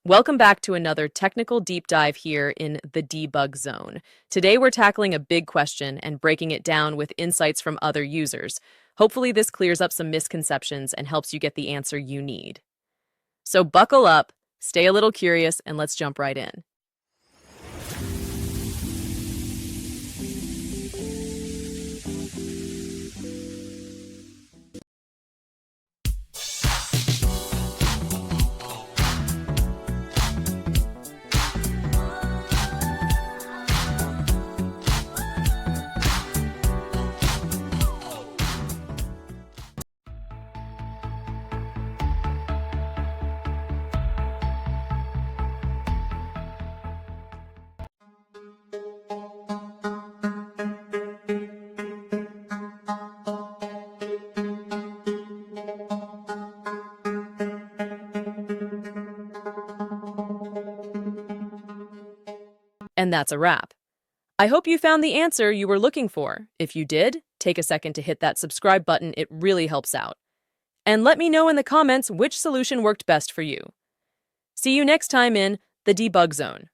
Welcome back to another technical deep dive here in the debug zone. Today we're tackling a big question and breaking it down with insights from other users. Hopefully this clears up some misconceptions and helps you get the answer you need. So buckle up, stay a little curious, and let's jump right in. And that's a wrap. I hope you found the answer you were looking for. If you did, take a second to hit that subscribe button, it really helps out. And let me know in the comments which solution worked best for you. See you next time in the debug zone.